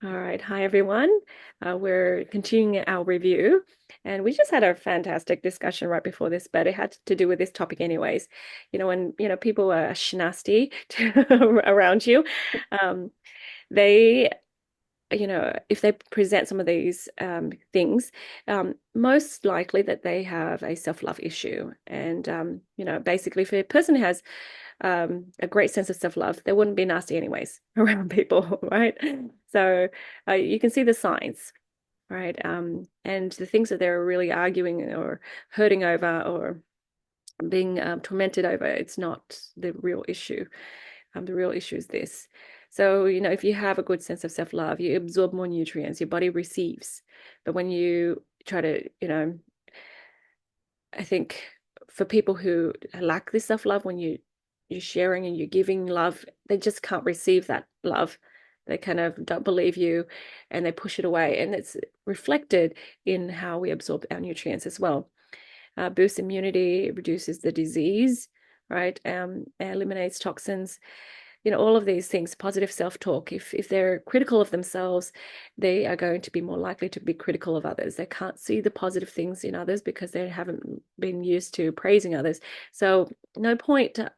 All right. Hi, everyone. We're continuing our review, and we just had a fantastic discussion right before this, but it had to do with this topic anyways. When, people are schnasty around you, um, they, if they present some of these things, most likely that they have a self-love issue. And, basically, if a person has a great sense of self-love, they wouldn't be nasty anyways around people, right? So you can see the signs, right? And the things that they're really arguing or hurting over or being tormented over, it's not the real issue. The real issue is this. So, if you have a good sense of self-love, you absorb more nutrients, your body receives. But when you try to, I think for people who lack this self-love, when you're sharing and you're giving love, they just can't receive that love. They kind of don't believe you and they push it away. And it's reflected in how we absorb our nutrients as well. Boosts immunity, reduces the disease, right? Eliminates toxins, all of these things. Positive self-talk. If they're critical of themselves, they are going to be more likely to be critical of others. They can't see the positive things in others because they haven't been used to praising others. So no point to,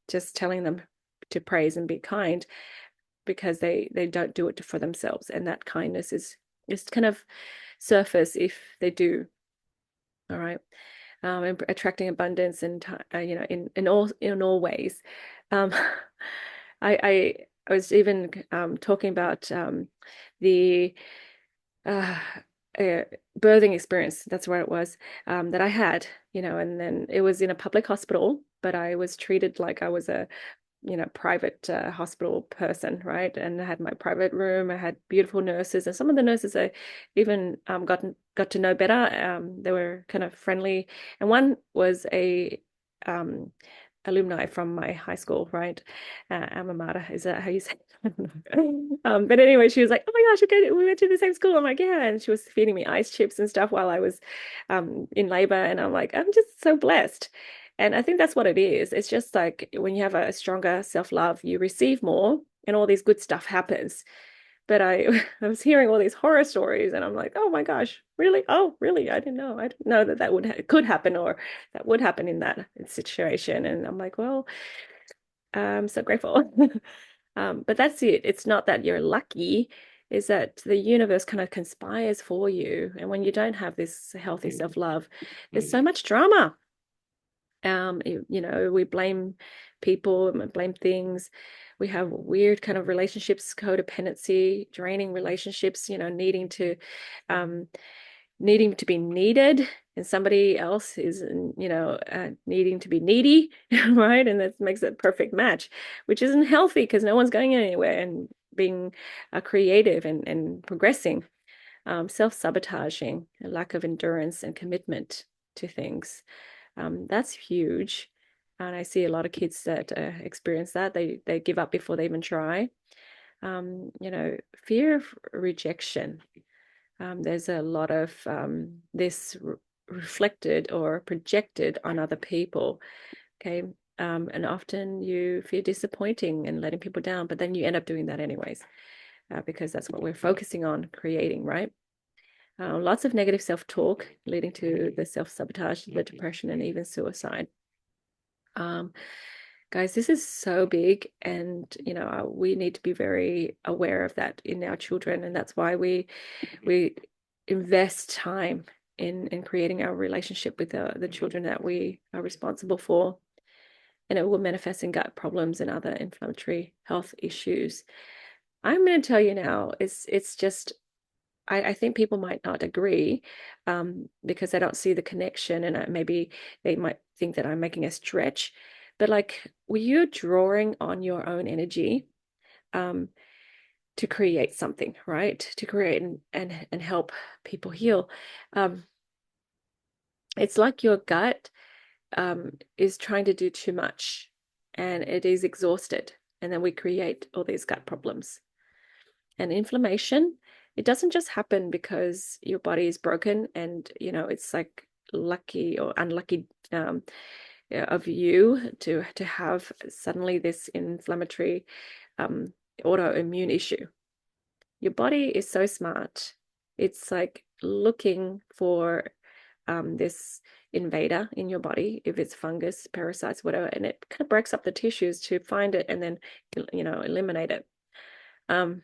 just telling them to praise and be kind, because they don't do it for themselves. And that kindness is just kind of surface if they do. All right. And attracting abundance and in all ways. Um, I was even talking about the uh, birthing experience. That's where it was, that I had, and then it was in a public hospital, but I was treated like I was a private hospital person, right? And I had my private room. I had beautiful nurses, and some of the nurses I even got to know better. They were kind of friendly, and one was a um, alumni from my high school, right? Alma mater, is that how you say it? I don't know. But anyway, she was like, "Oh my gosh, okay, we went to the same school." I'm like, "Yeah," and she was feeding me ice chips and stuff while I was in labor, and I'm like, "I'm just so blessed." And I think that's what it is. It's just like when you have a stronger self-love, you receive more and all these good stuff happens. But I was hearing all these horror stories and I'm like, oh my gosh, really? Oh, really? I didn't know. I didn't know that that could happen, or that would happen in that situation. And I'm like, well, I'm so grateful. But that's it. It's not that you're lucky, is that the universe kind of conspires for you. And when you don't have this healthy self-love, there's so much drama. We blame people and blame things. We have weird kind of relationships, codependency, draining relationships, um, needing to be needed, and somebody else is, needing to be needy, right? And that makes it a perfect match, which isn't healthy because no one's going anywhere and being creative and progressing. Self-sabotaging, a lack of endurance and commitment to things. That's huge. And I see a lot of kids that experience that. They give up before they even try. Fear of rejection. There's a lot of this reflected or projected on other people. Okay. And often you fear disappointing and letting people down, but then you end up doing that anyways, because that's what we're focusing on creating, right? Lots of negative self-talk leading to the self-sabotage, the depression, and even suicide. Um, Guys, this is so big, and we need to be very aware of that in our children, and that's why we invest time in creating our relationship with the children that we are responsible for, and it will manifest in gut problems and other inflammatory health issues. I'm going to tell you now, it's just I think people might not agree, because they don't see the connection, and maybe they might think that I'm making a stretch. But like, were you drawing on your own energy um, to create something, right? To create and help people heal. Um, it's like your gut is trying to do too much, and it is exhausted, and then we create all these gut problems. And inflammation, it doesn't just happen because your body is broken and it's like lucky or unlucky, of you to have suddenly this inflammatory um, autoimmune issue. your body is so smart. It's like looking for this invader in your body, if it's fungus, parasites, whatever, and it kind of breaks up the tissues to find it and then, eliminate it. Um,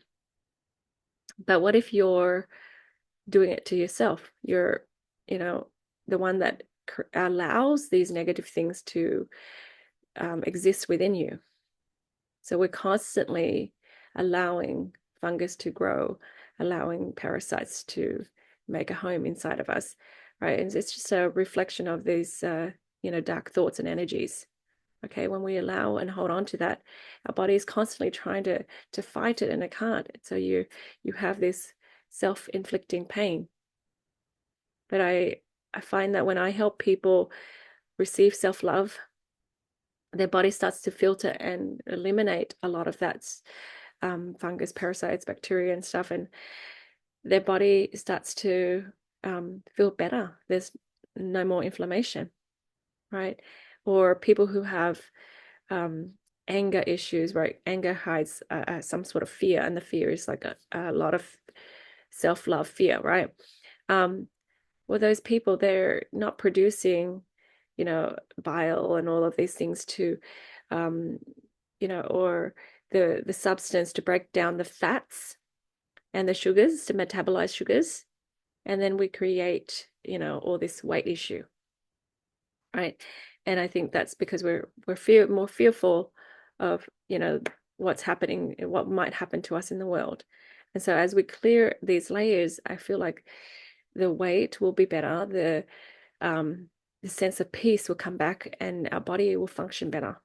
but what if you're doing it to yourself? You're, you know, the one that allows these negative things to exist within you. So we're constantly allowing fungus to grow, allowing parasites to make a home inside of us, right? And it's just a reflection of these, dark thoughts and energies. Okay, when we allow and hold on to that, our body is constantly trying to fight it, and it can't. So you have this self-inflicting pain. But I find that when I help people receive self-love, their body starts to filter and eliminate a lot of that fungus, parasites, bacteria, and stuff, and their body starts to feel better. There's no more inflammation, right? Or people who have anger issues, right? Anger hides some sort of fear, and the fear is like a lot of self-love fear, right? Well, those people, they're not producing, bile and all of these things to, or the substance to break down the fats and the sugars, to metabolize sugars, and then we create, all this weight issue, right? And I think that's because we're more fearful of, what's happening, what might happen to us in the world. And so as we clear these layers, I feel like the weight will be better, the sense of peace will come back, and our body will function better.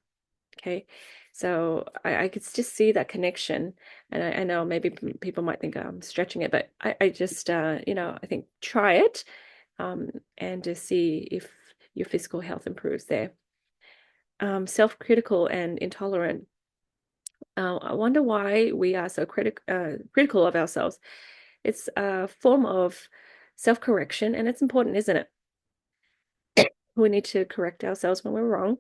Okay. So I could just see that connection. And I know maybe people might think I'm stretching it, but I just, I think try it, and to see if your physical health improves there. Self-critical and intolerant. I wonder why we are so critical of ourselves. It's a form of self-correction, and it's important, isn't it? We need to correct ourselves when we're wrong.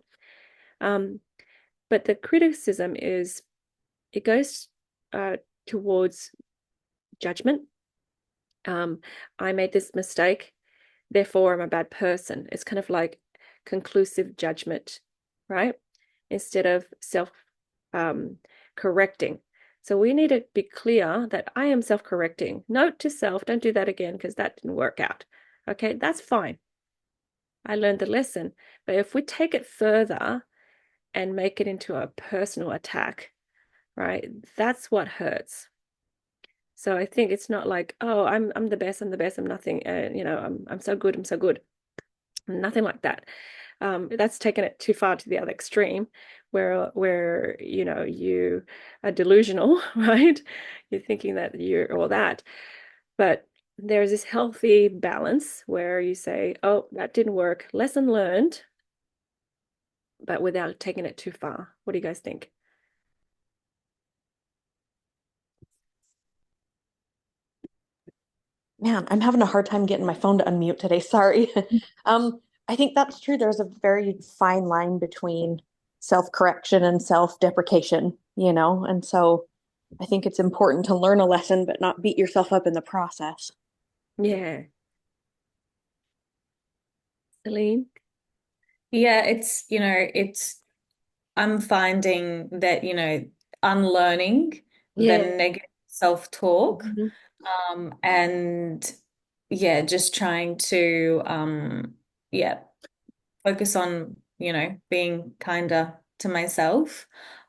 But the criticism it goes towards judgment. I made this mistake, therefore I'm a bad person. It's kind of like conclusive judgment, right? Instead of self correcting. So we need to be clear that I am self-correcting. Note to self, don't do that again because that didn't work out. Okay, that's fine. I learned the lesson. But if we take it further and make it into a personal attack, right? That's what hurts. So I think it's not like, oh, I'm the best, I'm the best, I'm nothing, I'm so good, I'm so good. Nothing like that. That's taken it too far to the other extreme, where you are delusional, right? You're thinking that you're all that. But there's this healthy balance where you say, oh, that didn't work, lesson learned, but without taking it too far. What do you guys think? Man, I'm having a hard time getting my phone to unmute today. Sorry. I think that's true. There's a very fine line between self-correction and self-deprecation, And so I think it's important to learn a lesson, but not beat yourself up in the process. Yeah. Celine? Yeah, I'm finding that, unlearning the Yeah. negative self-talk, Mhm. and yeah, just trying to, yeah, focus on, being kinder to myself,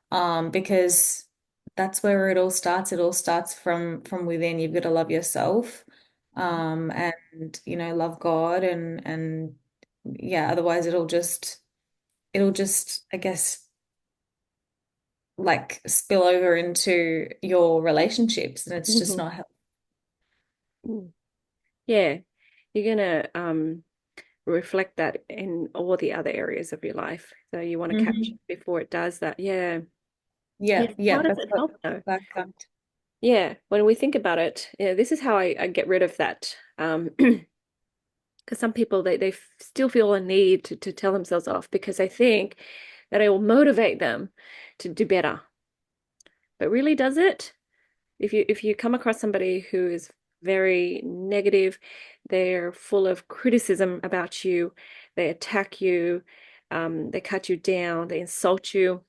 because that's where it all starts. It all starts from within. You've got to love yourself, and, love God, and yeah, otherwise it'll just, I guess, like spill over into your relationships, and it's just Mhm. not helpful. Mm. Yeah. You're gonna reflect that in all the other areas of your life. So you want to catch Hmm. it before it does that. Yeah. Yeah. Yeah, How yeah, does that's it what help though? that comes. Yeah. When we think about it, yeah, this is how I get rid of that. Because some people they still feel a need to tell themselves off because they think that it will motivate them to do better. But really, does it? If you come across somebody who is very negative, they're full of criticism about you, they attack you, they cut you down, they insult you,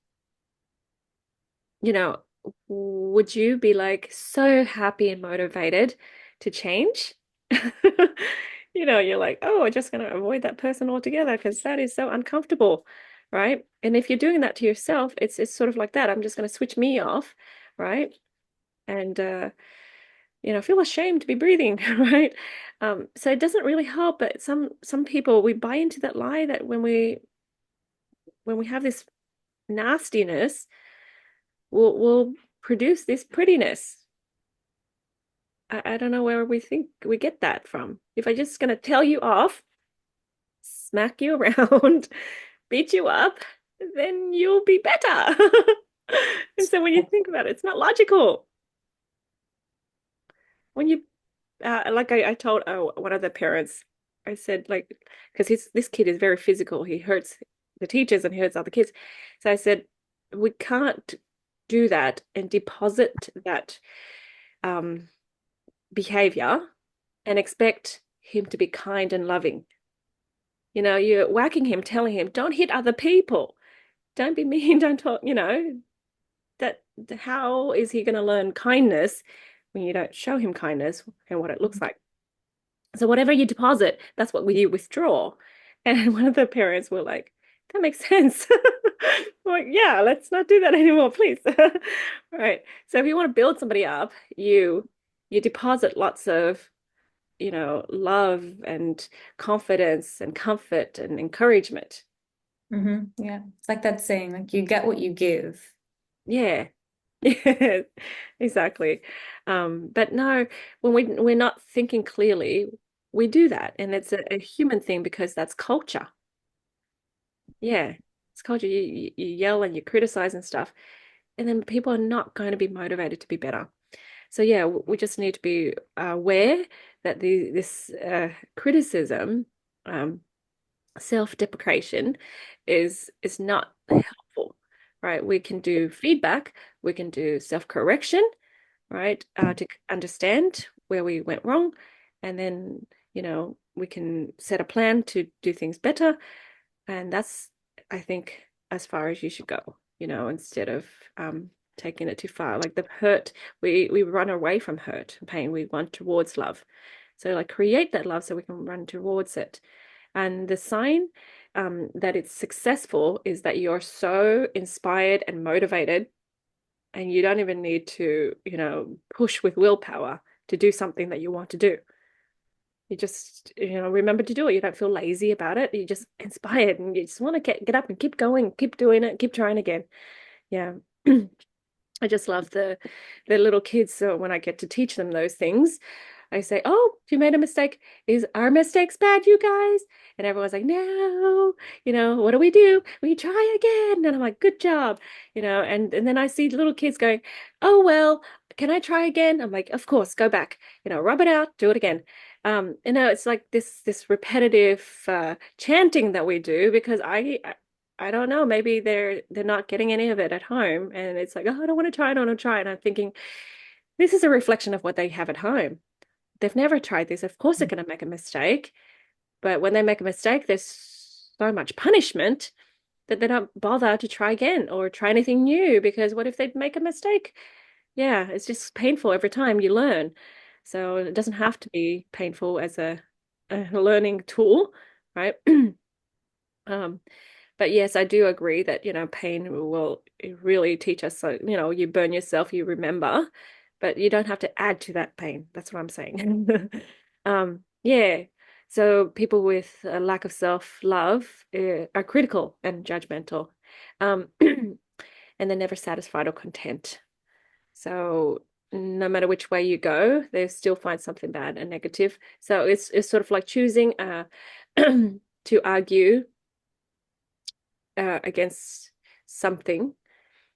you know, would you be like so happy and motivated to change? You're like, oh, I'm just going to avoid that person altogether because that is so uncomfortable, right? And if you're doing that to yourself, it's sort of like that. I'm just going to switch me off, right? And feel ashamed to be breathing, right? So it doesn't really help, but some people we buy into that lie that when we have this nastiness, we'll produce this prettiness. I don't know where we think we get that from. If I'm just gonna tell you off, smack you around, beat you up, then you'll be better. And so when you think about it, it's not logical. When you like I told one of the parents, I said like because this kid is very physical. He hurts the teachers and he hurts other kids. So I said we can't do that and deposit that um behavior and expect him to be kind and loving. You're whacking him, telling him, don't hit other people. Don't be mean, don't talk, that how is he going to learn kindness when you don't show him kindness and what it looks like? So whatever you deposit, that's what you withdraw. And one of the parents were like, that makes sense. Like, yeah, let's not do that anymore, please. Right. So if you want to build somebody up, you deposit lots of love and confidence and comfort and encouragement. Yeah. It's like that saying, like you get what you give. Yeah. Yeah, exactly. But no, when we're not thinking clearly, we do that. And it's a human thing because that's culture. Yeah. It's culture. You yell and you criticize and stuff. And then people are not going to be motivated to be better. So yeah, we just need to be aware that this criticism, um, self-deprecation is not helpful, right? We can do feedback, we can do self-correction, right? To understand where we went wrong, and then we can set a plan to do things better, and that's I think as far as you should go, instead of taking it too far. Like the hurt, we run away from hurt and pain. We run towards love. So like create that love so we can run towards it. And the sign that it's successful is that you're so inspired and motivated, and you don't even need to, push with willpower to do something that you want to do. You just, remember to do it. You don't feel lazy about it. You're just inspired and you just want to get up and keep going, keep doing it, keep trying again. Yeah. I just love the little kids. So when I get to teach them those things, I say, "Oh, you made a mistake. Is our mistakes bad, you guys?" And everyone's like, "No, what do? We try again." And I'm like, "Good job." And then I see little kids going, "Oh, well, can I try again?" I'm like, "Of course, go back. Rub it out, do it again." It's like this repetitive chanting that we do because I don't know, maybe they're not getting any of it at home, and it's like, "Oh, I don't want to try, I don't want to try." And I'm thinking, this is a reflection of what they have at home. They've never tried this. Of course, they're going to make a mistake. But when they make a mistake, there's so much punishment that they don't bother to try again or try anything new because what if they make a mistake? Yeah, it's just painful every time you learn. So it doesn't have to be painful as a learning tool, right? Um, but yes, I do agree that, pain will really teach us. So, you burn yourself, you remember, but you don't have to add to that pain. That's what I'm saying. Yeah. So people with a lack of self-love are critical and judgmental, and they're never satisfied or content. So no matter which way you go, they still find something bad and negative. So it's sort of like choosing to argue against something.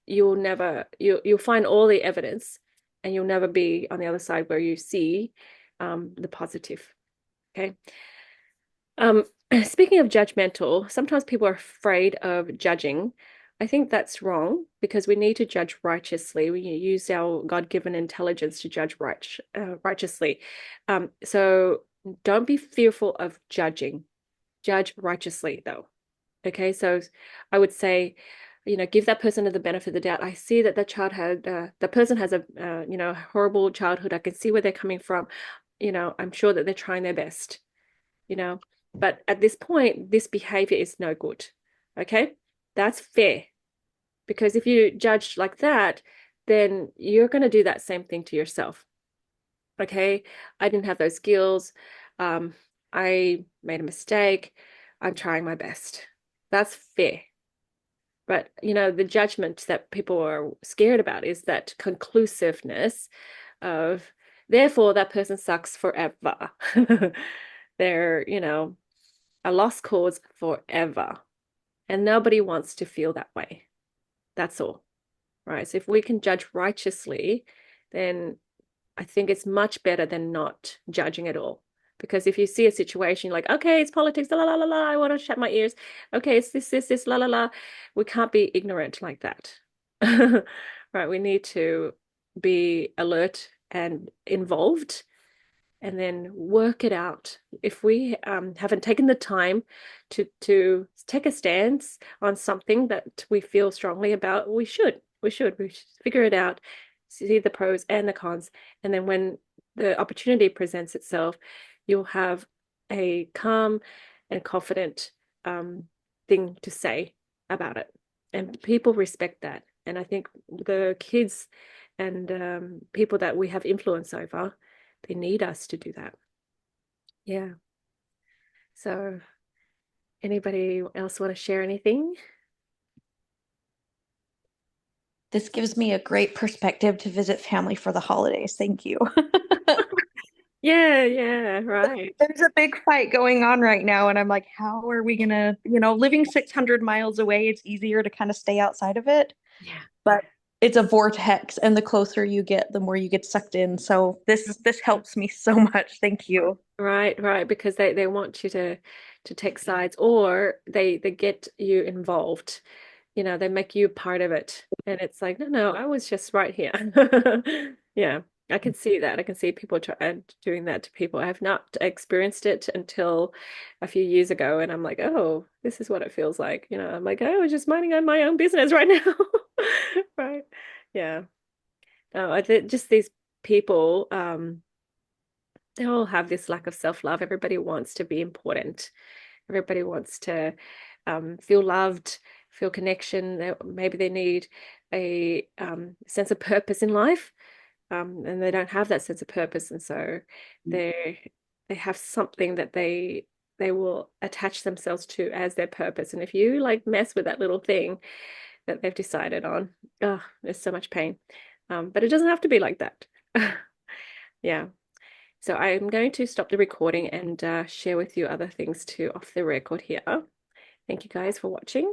You'll find all the evidence, and you'll never be on the other side where you see the positive. Okay. Um, Speaking of judgmental, sometimes people are afraid of judging I think that's wrong because we need to judge righteously. We use our God-given intelligence to judge righteously. So don't be fearful of judging. Judge righteously, though. Okay, so I would say, give that person the benefit of the doubt. I see that the person has a, horrible childhood. I can see where they're coming from. I'm sure that they're trying their best, you know, but at this point, this behavior is no good. Okay, that's fair because if you judge like that, then you're going to do that same thing to yourself. Okay, I didn't have those skills. Um, I made a mistake. I'm trying my best. That's fair. But, the judgment that people are scared about is that conclusiveness of, therefore, that person sucks forever. They're, a lost cause forever. And nobody wants to feel that way. That's all. Right. So if we can judge righteously, then I think it's much better than not judging at all. Because if you see a situation, you're like, okay, it's politics, la la la la, I want to shut my ears. Okay, it's this, la la la. We can't be ignorant like that. Right. We need to be alert and involved and then work it out. If we haven't taken the time to take a stance on something that we feel strongly about, we should figure it out, see the pros and the cons, and then when the opportunity presents itself, you'll have a calm and confident thing to say about it, and people respect that. And I think the kids and people that we have influence over, they need us to do that. Yeah. So, anybody else want to share anything? This gives me a great perspective to visit family for the holidays. Thank you. Yeah, yeah, right. There's a big fight going on right now, and I'm like, how are we gonna, living 600 miles away, it's easier to kind of stay outside of it, Yeah. but it's a vortex, and the closer you get, the more you get sucked in. So this helps me so much. Thank you. Right, right, because they want you to take sides, or they get you involved. They make you part of it. And it's like, no, no, I was just right here. Yeah, I can see that. I can see people doing that to people. I have not experienced it until a few years ago, and I'm like, oh, this is what it feels like. I'm like, I was just minding on my own business right now. Right. Yeah. No, just these people, they all have this lack of self-love. Everybody wants to be important. Everybody wants to feel loved, feel connection. Maybe they need a sense of purpose in life, and they don't have that sense of purpose, and so they have something that they will attach themselves to as their purpose. And if you like mess with that little thing that they've decided on, oh, there's so much pain. But it doesn't have to be like that. Yeah. So I'm going to stop the recording and share with you other things too off the record here. Thank you guys for watching.